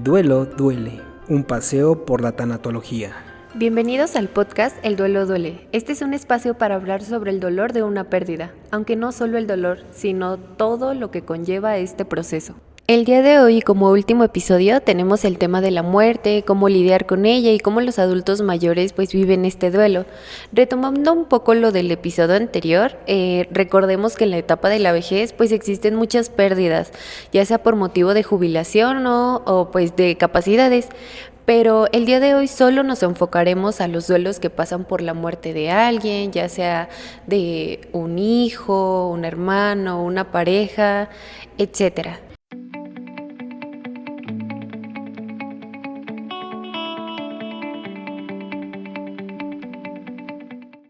duelo duele, un paseo por la tanatología. Bienvenidos al podcast El duelo duele. Este es un espacio para hablar sobre el dolor de una pérdida, aunque no solo el dolor, sino todo lo que conlleva este proceso. El día de hoy, como último episodio, tenemos el tema de la muerte, cómo lidiar con ella y cómo los adultos mayores pues viven este duelo. Retomando un poco lo del episodio anterior, recordemos que en la etapa de la vejez pues existen muchas pérdidas, ya sea por motivo de jubilación o pues de capacidades. Pero el día de hoy solo nos enfocaremos a los duelos que pasan por la muerte de alguien, ya sea de un hijo, un hermano, una pareja, etcétera.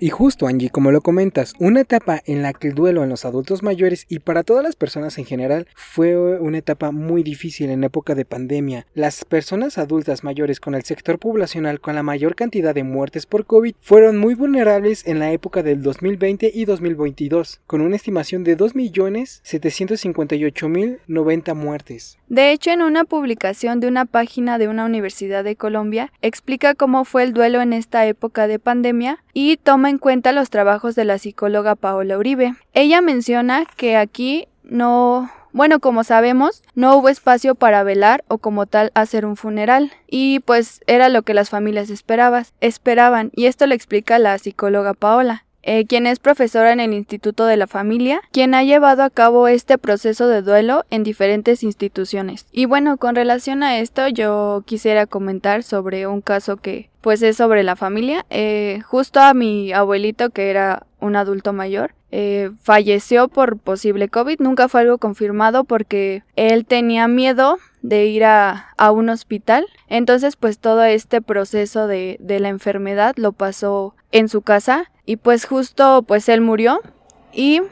Y justo, Angie, como lo comentas, una etapa en la que el duelo en los adultos mayores y para todas las personas en general fue una etapa muy difícil en época de pandemia. Las personas adultas mayores con el sector poblacional con la mayor cantidad de muertes por COVID fueron muy vulnerables en la época del 2020 y 2022, con una estimación de 2.758.090 muertes. De hecho, en una publicación de una página de una universidad de Colombia, explica cómo fue el duelo en esta época de pandemia y toma en cuenta los trabajos de la psicóloga Paola Uribe. Ella menciona que aquí como sabemos, no hubo espacio para velar o como tal hacer un funeral y pues era lo que las familias esperaban y esto lo explica la psicóloga Paola. Quien es profesora en el Instituto de la Familia, quien ha llevado a cabo este proceso de duelo en diferentes instituciones. Y bueno, con relación a esto, yo quisiera comentar sobre un caso que pues es sobre la familia. Justo a mi abuelito, que era un adulto mayor, falleció por posible COVID. Nunca fue algo confirmado porque él tenía miedo de ir a un hospital. Entonces pues todo este proceso de la enfermedad lo pasó en su casa. Y pues justo pues él murió y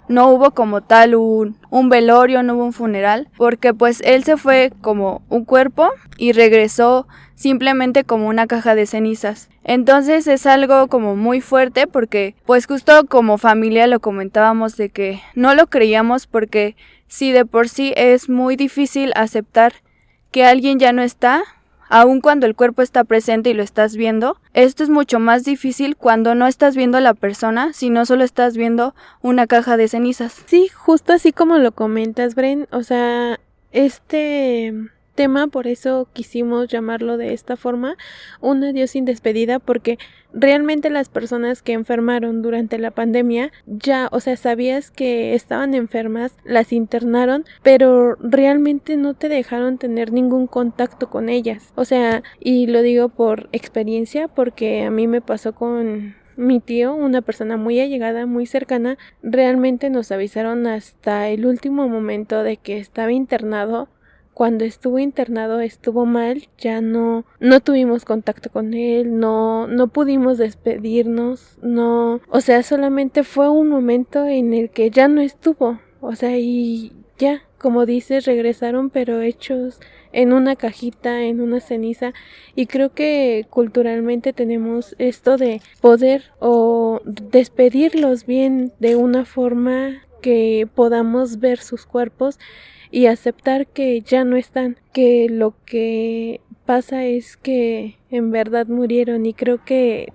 no hubo como tal un velorio, no hubo un funeral, porque pues él se fue como un cuerpo y regresó simplemente como una caja de cenizas. Entonces es algo como muy fuerte porque pues justo como familia lo comentábamos de que no lo creíamos porque si de por sí es muy difícil aceptar que alguien ya no está, aun cuando el cuerpo está presente y lo estás viendo, esto es mucho más difícil cuando no estás viendo a la persona, sino solo estás viendo una caja de cenizas. Sí, justo así como lo comentas, Bren, o sea, este tema, por eso quisimos llamarlo de esta forma, un adiós sin despedida, porque realmente las personas que enfermaron durante la pandemia ya, o sea, sabías que estaban enfermas, las internaron, pero realmente no te dejaron tener ningún contacto con ellas. O sea, y lo digo por experiencia porque a mí me pasó con mi tío, una persona muy allegada, muy cercana. Realmente nos avisaron hasta el último momento de que estaba internado. Cuando estuvo internado estuvo mal, ya no tuvimos contacto con él, no pudimos despedirnos, o sea, solamente fue un momento en el que ya no estuvo, o sea, y ya, como dices, regresaron pero hechos en una cajita, en una ceniza, y creo que culturalmente tenemos esto de poder o despedirlos bien de una forma que podamos ver sus cuerpos y aceptar que ya no están, que lo que pasa es que en verdad murieron, y creo que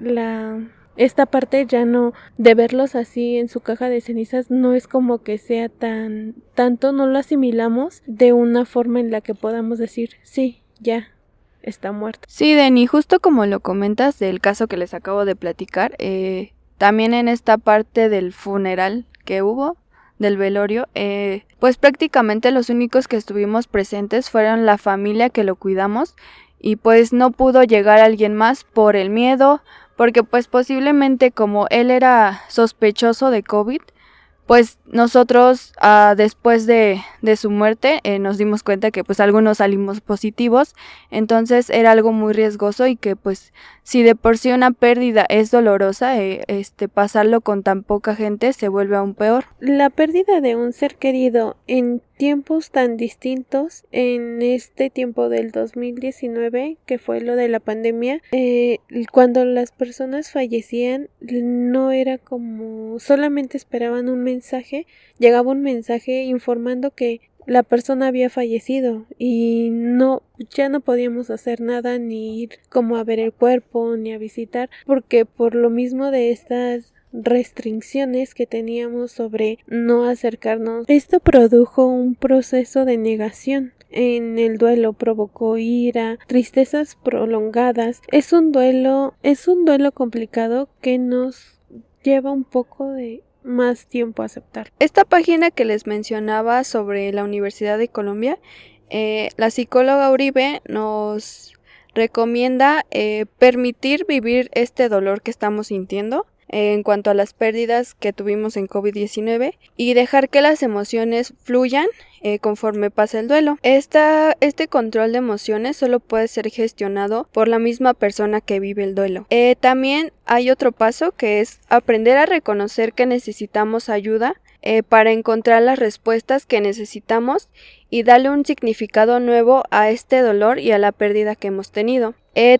esta parte ya no de verlos así en su caja de cenizas no es como que sea tanto, no lo asimilamos de una forma en la que podamos decir sí, ya está muerto. Sí, Denny, justo como lo comentas del caso que les acabo de platicar, también en esta parte del funeral que hubo, del velorio, pues prácticamente los únicos que estuvimos presentes fueron la familia que lo cuidamos y pues no pudo llegar alguien más por el miedo, porque pues posiblemente como él era sospechoso de COVID, pues nosotros después de su muerte nos dimos cuenta que pues algunos salimos positivos, entonces era algo muy riesgoso y que pues si de por sí una pérdida es dolorosa, pasarlo con tan poca gente se vuelve aún peor. La pérdida de un ser querido en tiempos tan distintos, en este tiempo del 2019, que fue lo de la pandemia, cuando las personas fallecían, no era como solamente esperaban un mensaje, llegaba un mensaje informando que la persona había fallecido y ya no podíamos hacer nada, ni ir como a ver el cuerpo ni a visitar, porque por lo mismo de estas restricciones que teníamos sobre no acercarnos, esto produjo un proceso de negación. En el duelo provocó ira, tristezas prolongadas. Es un duelo complicado que nos lleva un poco de más tiempo a aceptar. Esta página que les mencionaba sobre la Universidad de Colombia, la psicóloga Uribe nos recomienda permitir vivir este dolor que estamos sintiendo en cuanto a las pérdidas que tuvimos en COVID-19 y dejar que las emociones fluyan conforme pasa el duelo. Este control de emociones solo puede ser gestionado por la misma persona que vive el duelo. También hay otro paso que es aprender a reconocer que necesitamos ayuda para encontrar las respuestas que necesitamos y darle un significado nuevo a este dolor y a la pérdida que hemos tenido.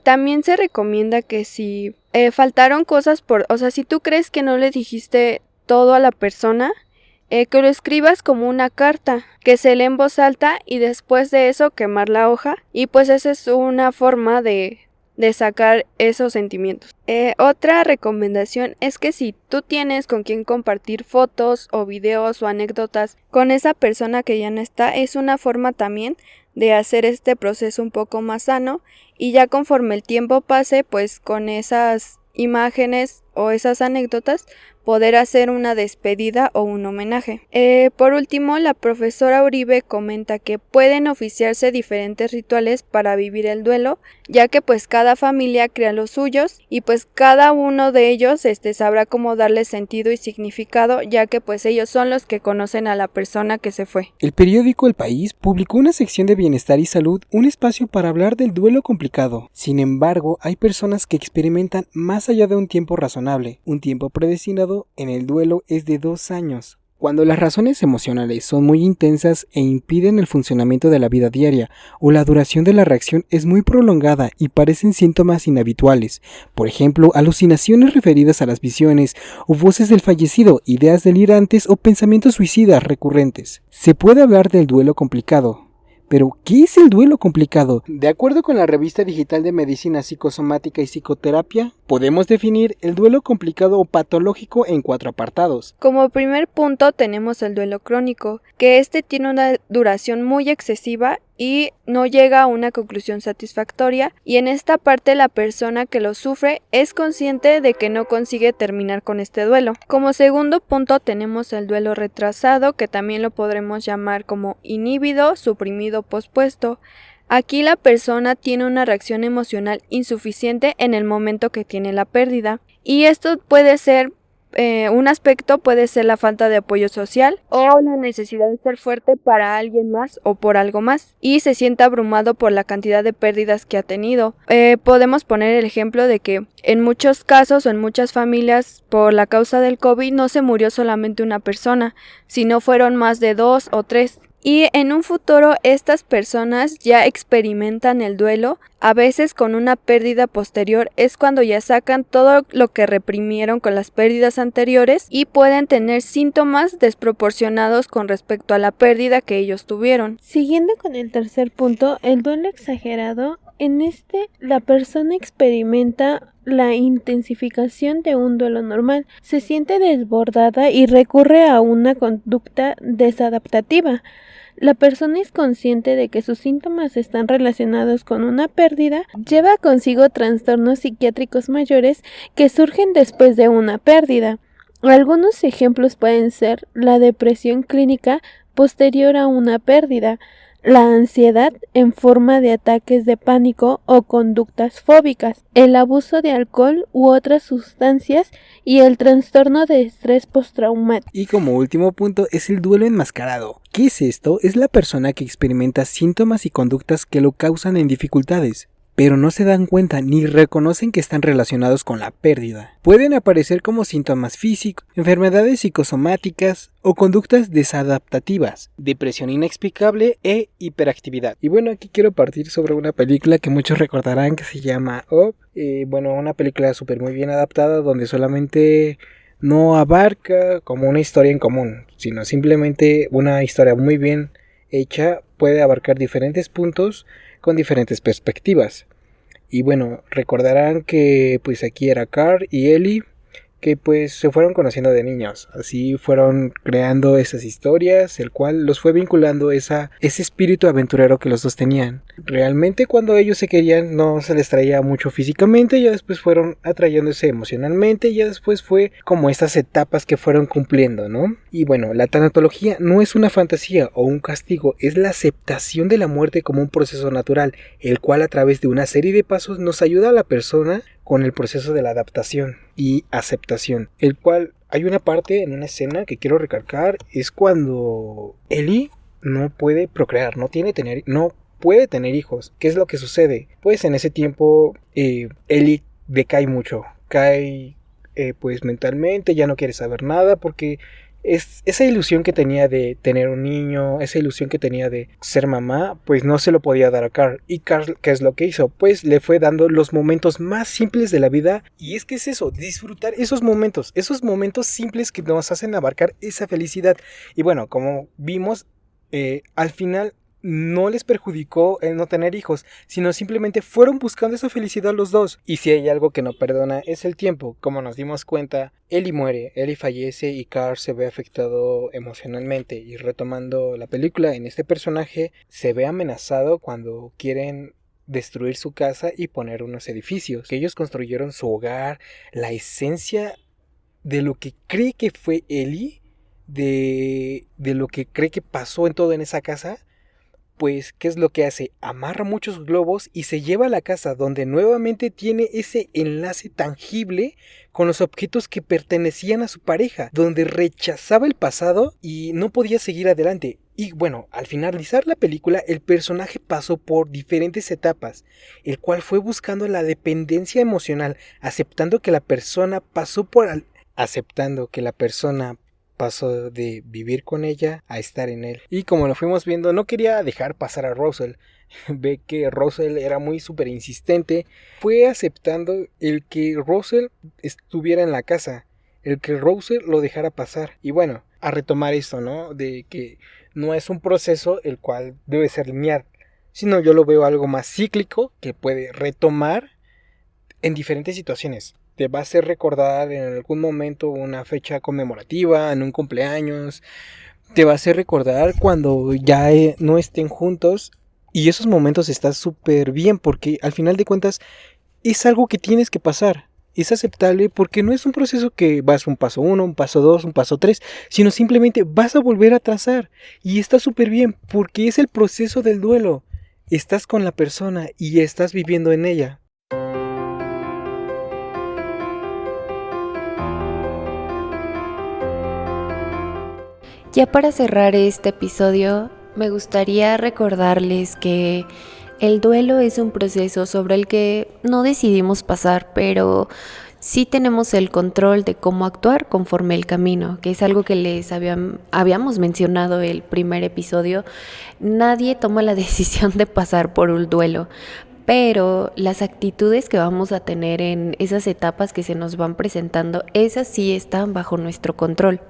También se recomienda que si faltaron cosas si tú crees que no le dijiste todo a la persona, que lo escribas como una carta, que se lee en voz alta y después de eso quemar la hoja, y pues esa es una forma de sacar esos sentimientos. Otra recomendación es que si tú tienes con quien compartir fotos o videos o anécdotas con esa persona que ya no está, es una forma también de hacer este proceso un poco más sano, y ya conforme el tiempo pase, pues con esas imágenes o esas anécdotas poder hacer una despedida o un homenaje. Por último, la profesora Uribe comenta que pueden oficiarse diferentes rituales para vivir el duelo, ya que pues cada familia crea los suyos y pues cada uno de ellos sabrá cómo darle sentido y significado, ya que pues ellos son los que conocen a la persona que se fue. El periódico El País publicó una sección de bienestar y salud, un espacio para hablar del duelo complicado. Sin embargo, hay personas que experimentan más allá de un tiempo razonable. Un tiempo predestinado en el duelo es de 2 años. Cuando las razones emocionales son muy intensas e impiden el funcionamiento de la vida diaria, o la duración de la reacción es muy prolongada y parecen síntomas inhabituales, por ejemplo, alucinaciones referidas a las visiones o voces del fallecido, ideas delirantes o pensamientos suicidas recurrentes. Se puede hablar del duelo complicado. Pero, ¿qué es el duelo complicado? De acuerdo con la revista digital de medicina psicosomática y psicoterapia, podemos definir el duelo complicado o patológico en 4 apartados. Como primer punto tenemos el duelo crónico, que tiene una duración muy excesiva y no llega a una conclusión satisfactoria, y en esta parte la persona que lo sufre es consciente de que no consigue terminar con este duelo. Como segundo punto tenemos el duelo retrasado, que también lo podremos llamar como inhibido, suprimido, pospuesto. Aquí la persona tiene una reacción emocional insuficiente en el momento que tiene la pérdida, y esto puede ser un aspecto puede ser la falta de apoyo social o la necesidad de ser fuerte para alguien más o por algo más, y se siente abrumado por la cantidad de pérdidas que ha tenido. Podemos poner el ejemplo de que en muchos casos o en muchas familias por la causa del COVID no se murió solamente una persona, sino fueron más de 2 o 3. Y en un futuro estas personas ya experimentan el duelo, a veces con una pérdida posterior es cuando ya sacan todo lo que reprimieron con las pérdidas anteriores y pueden tener síntomas desproporcionados con respecto a la pérdida que ellos tuvieron. Siguiendo con el tercer punto, el duelo exagerado. En la persona experimenta la intensificación de un duelo normal, se siente desbordada y recurre a una conducta desadaptativa. La persona es consciente de que sus síntomas están relacionados con una pérdida, lleva consigo trastornos psiquiátricos mayores que surgen después de una pérdida. Algunos ejemplos pueden ser la depresión clínica posterior a una pérdida, la ansiedad en forma de ataques de pánico o conductas fóbicas, el abuso de alcohol u otras sustancias y el trastorno de estrés postraumático. Y como último punto es el duelo enmascarado. ¿Qué es esto? Es la persona que experimenta síntomas y conductas que lo causan en dificultades, pero no se dan cuenta ni reconocen que están relacionados con la pérdida. Pueden aparecer como síntomas físicos, enfermedades psicosomáticas o conductas desadaptativas, depresión inexplicable e hiperactividad. Y bueno, aquí quiero partir sobre una película que muchos recordarán que se llama Up. Una película súper muy bien adaptada donde solamente no abarca como una historia en común, sino simplemente una historia muy bien hecha puede abarcar diferentes puntos con diferentes perspectivas. Y bueno, recordarán que pues aquí era Carl y Ellie, que pues se fueron conociendo de niños, así fueron creando esas historias, el cual los fue vinculando ese espíritu aventurero que los dos tenían. Realmente cuando ellos se querían no se les traía mucho físicamente, ya después fueron atrayéndose emocionalmente, y ya después fue como estas etapas que fueron cumpliendo, ¿no? Y bueno, la tanatología no es una fantasía o un castigo, es la aceptación de la muerte como un proceso natural, el cual a través de una serie de pasos nos ayuda a la persona con el proceso de la adaptación y aceptación, el cual hay una parte en una escena que quiero recalcar, es cuando Ellie no puede procrear, no puede tener hijos. ¿Qué es lo que sucede? Pues en ese tiempo Ellie decae mucho, cae pues mentalmente, ya no quiere saber nada porque esa ilusión que tenía de tener un niño, esa ilusión que tenía de ser mamá, pues no se lo podía dar a Carl. Y Carl, ¿qué es lo que hizo? Pues le fue dando los momentos más simples de la vida. Y es que es eso, disfrutar esos momentos simples que nos hacen abarcar esa felicidad. Y bueno, como vimos, al final no les perjudicó el no tener hijos, sino simplemente fueron buscando esa felicidad los dos. Y si hay algo que no perdona es el tiempo. Como nos dimos cuenta, Ellie muere, Ellie fallece y Carl se ve afectado emocionalmente. Y retomando la película, en este personaje se ve amenazado cuando quieren destruir su casa y poner unos edificios. Que ellos construyeron su hogar, la esencia de lo que cree que fue Ellie, de lo que cree que pasó en todo en esa casa. Pues, ¿qué es lo que hace? Amarra muchos globos y se lleva a la casa donde nuevamente tiene ese enlace tangible con los objetos que pertenecían a su pareja, donde rechazaba el pasado y no podía seguir adelante. Y bueno, al finalizar la película, el personaje pasó por diferentes etapas, el cual fue buscando la dependencia emocional, aceptando que la persona pasó pasó de vivir con ella a estar en él. Y como lo fuimos viendo, no quería dejar pasar a Russell. Ve que Russell era muy súper insistente. Fue aceptando el que Russell estuviera en la casa, el que Russell lo dejara pasar. Y bueno, a retomar esto, ¿no? De que no es un proceso el cual debe ser lineal, sino yo lo veo algo más cíclico que puede retomar en diferentes situaciones. Te va a hacer recordar en algún momento una fecha conmemorativa, en un cumpleaños. Te va a hacer recordar cuando ya no estén juntos. Y esos momentos están súper bien porque al final de cuentas es algo que tienes que pasar. Es aceptable porque no es un proceso que vas un paso 1, un paso 2, un paso 3, sino simplemente vas a volver a trazar. Y está súper bien porque es el proceso del duelo. Estás con la persona y estás viviendo en ella. Ya para cerrar este episodio, me gustaría recordarles que el duelo es un proceso sobre el que no decidimos pasar, pero sí tenemos el control de cómo actuar conforme el camino, que es algo que les habíamos mencionado el primer episodio. Nadie toma la decisión de pasar por un duelo, pero las actitudes que vamos a tener en esas etapas que se nos van presentando, esas sí están bajo nuestro control.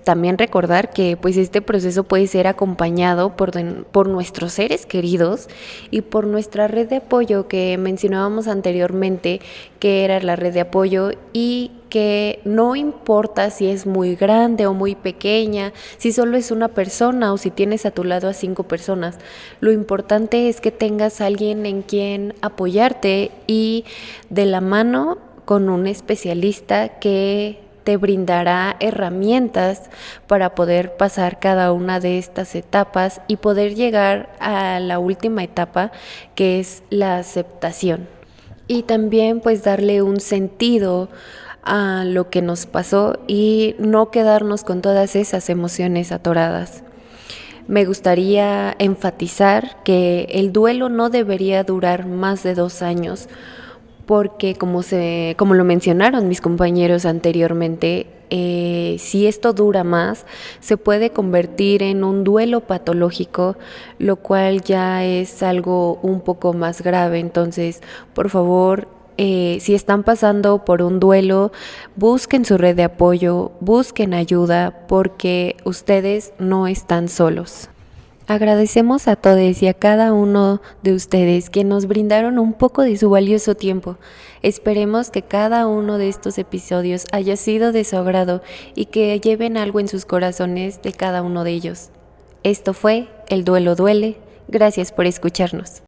También recordar que pues este proceso puede ser acompañado por nuestros seres queridos y por nuestra red de apoyo que mencionábamos anteriormente, que era la red de apoyo, y que no importa si es muy grande o muy pequeña, si solo es una persona o si tienes a tu lado a 5 personas. Lo importante es que tengas a alguien en quien apoyarte y de la mano con un especialista que te brindará herramientas para poder pasar cada una de estas etapas y poder llegar a la última etapa, que es la aceptación. Y también pues darle un sentido a lo que nos pasó y no quedarnos con todas esas emociones atoradas. Me gustaría enfatizar que el duelo no debería durar más de 2 años, porque como lo mencionaron mis compañeros anteriormente, si esto dura más, se puede convertir en un duelo patológico, lo cual ya es algo un poco más grave. Entonces, por favor, Si están pasando por un duelo, busquen su red de apoyo, busquen ayuda, porque ustedes no están solos. Agradecemos a todos y a cada uno de ustedes que nos brindaron un poco de su valioso tiempo. Esperemos que cada uno de estos episodios haya sido de su agrado y que lleven algo en sus corazones de cada uno de ellos. Esto fue El Duelo Duele. Gracias por escucharnos.